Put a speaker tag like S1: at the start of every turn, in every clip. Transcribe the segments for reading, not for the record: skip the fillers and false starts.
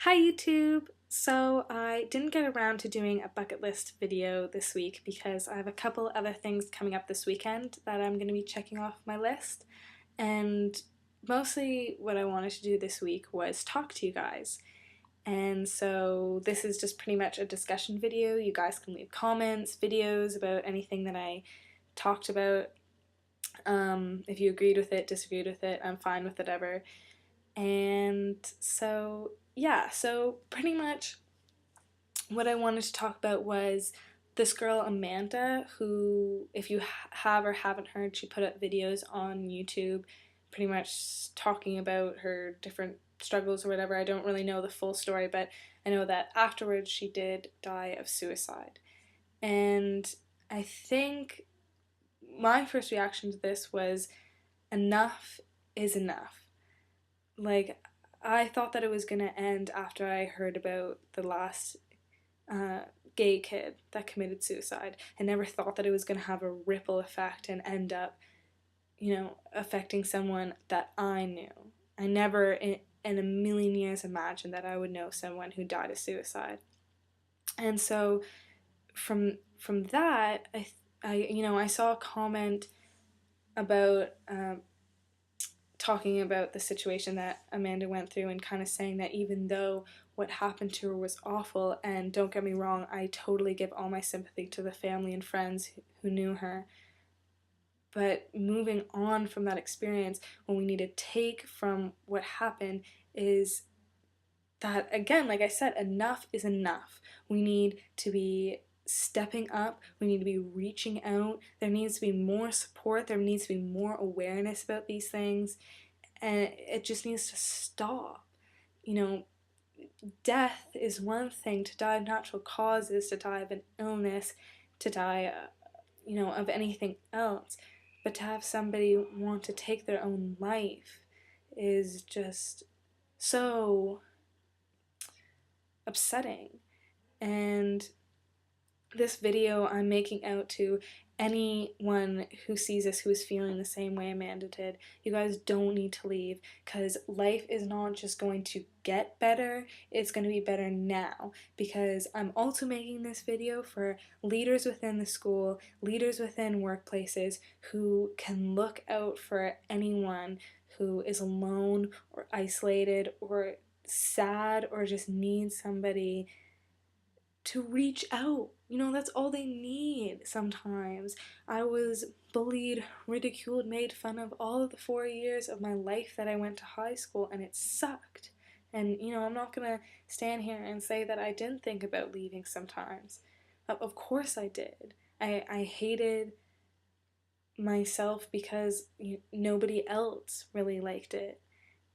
S1: Hi YouTube! So I didn't get around to doing a bucket list video this week because I have a couple other things coming up this weekend that I'm going to be checking off my list, and mostly what I wanted to do this week was talk to you guys. And so this is just pretty much a discussion video. You guys can leave comments, videos about anything that I talked about. If you agreed with it, disagreed with it, I'm fine with whatever. And so, yeah, so pretty much what I wanted to talk about was this girl, Amanda, who, if you have or haven't heard, she put up videos on YouTube pretty much talking about her different struggles or whatever. I don't really know the full story, but I know that afterwards she did die of suicide. And I think my first reaction to this was enough is enough. Like, I thought that it was gonna end after I heard about the last gay kid that committed suicide. I never thought that it was gonna have a ripple effect and end up, affecting someone that I knew. I never in a million years imagined that I would know someone who died of suicide. And so from that, I saw a comment about talking about the situation that Amanda went through and kind of saying that even though what happened to her was awful, and don't get me wrong, I totally give all my sympathy to the family and friends who knew her, but moving on from that experience, what we need to take from what happened is that, again, like I said, enough is enough. We need to be stepping up, we need to be reaching out, there needs to be more support, there needs to be more awareness about these things, and it just needs to stop. You know, death is one thing, to die of natural causes, to die of an illness, to die, of anything else, but to have somebody want to take their own life is just so upsetting. And this video I'm making out to anyone who sees this who is feeling the same way Amanda did. You guys don't need to leave, because life is not just going to get better, it's going to be better now. Because I'm also making this video for leaders within the school, leaders within workplaces who can look out for anyone who is alone or isolated or sad or just needs somebody to reach out. That's all they need sometimes. I was bullied, ridiculed, made fun of all of the 4 years of my life that I went to high school, and it sucked. And, I'm not gonna stand here and say that I didn't think about leaving sometimes. Of course I did. I hated myself because nobody else really liked it.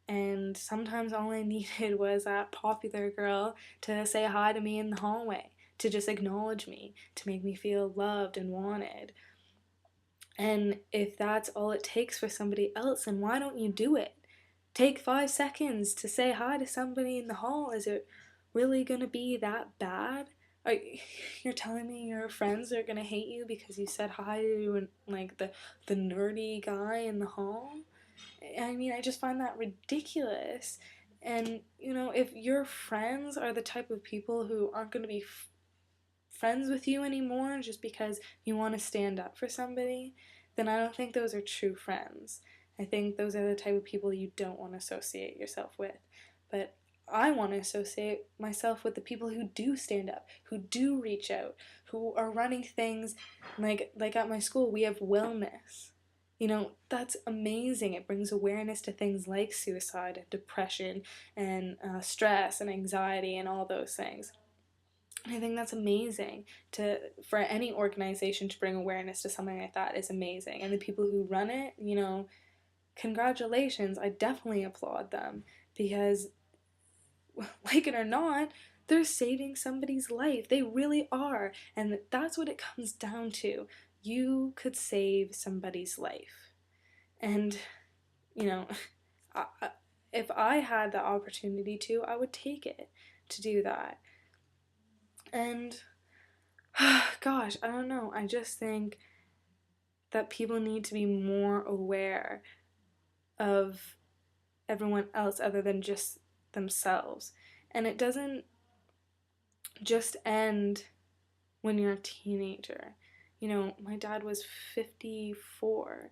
S1: And sometimes all I needed was that popular girl to say hi to me in the hallway, to just acknowledge me, to make me feel loved and wanted. And if that's all it takes for somebody else, then why don't you do it? Take 5 seconds to say hi to somebody in the hall. Is it really gonna be that bad? You're telling me your friends are gonna hate you because you said hi to like the nerdy guy in the hall? I mean, I just find that ridiculous. And, if your friends are the type of people who aren't going to be friends with you anymore just because you want to stand up for somebody, then I don't think those are true friends. I think those are the type of people you don't want to associate yourself with. But I want to associate myself with the people who do stand up, who do reach out, who are running things like at my school we have wellness. That's amazing. It brings awareness to things like suicide and depression and stress and anxiety and all those things. And I think that's amazing. For any organization to bring awareness to something like that is amazing. And the people who run it, congratulations. I definitely applaud them because, like it or not, they're saving somebody's life. They really are. And that's what it comes down to. You could save somebody's life. And, you know, I, if I had the opportunity to, I would take it to do that. And, gosh, I don't know. I just think that people need to be more aware of everyone else other than just themselves. And it doesn't just end when you're a teenager. You know, my dad was 54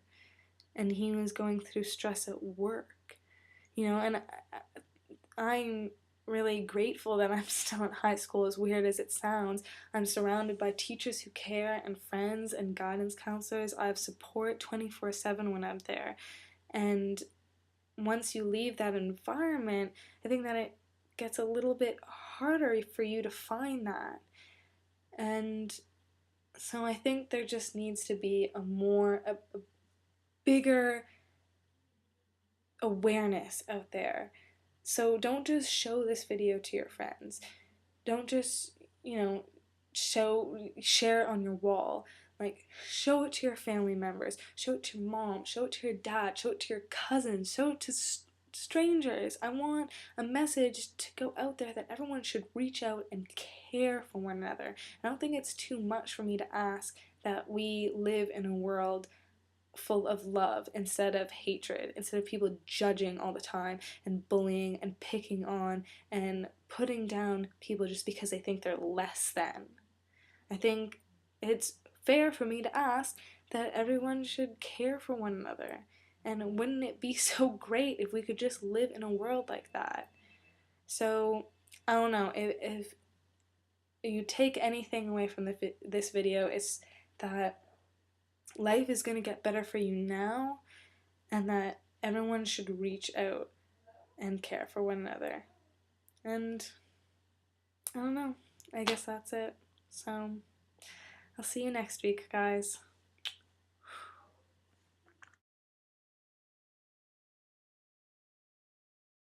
S1: and he was going through stress at work, you know, and I'm really grateful that I'm still in high school, as weird as it sounds. I'm surrounded by teachers who care and friends and guidance counselors. I have support 24/7 when I'm there. And once you leave that environment, I think that it gets a little bit harder for you to find that. And so I think there just needs to be a bigger awareness out there. So don't just show this video to your friends. Don't just, you know, share it on your wall. Like, show it to your family members, show it to your mom, show it to your dad, show it to your cousins, show it to strangers. I want a message to go out there that everyone should reach out and care for one another. I don't think it's too much for me to ask that we live in a world full of love instead of hatred, instead of people judging all the time and bullying and picking on and putting down people just because they think they're less than. I think it's fair for me to ask that everyone should care for one another. And wouldn't it be so great if we could just live in a world like that? So, I don't know, if you take anything away from this video, it's that life is going to get better for you now, and that everyone should reach out and care for one another. And I don't know, I guess that's it. So I'll see you next week, guys.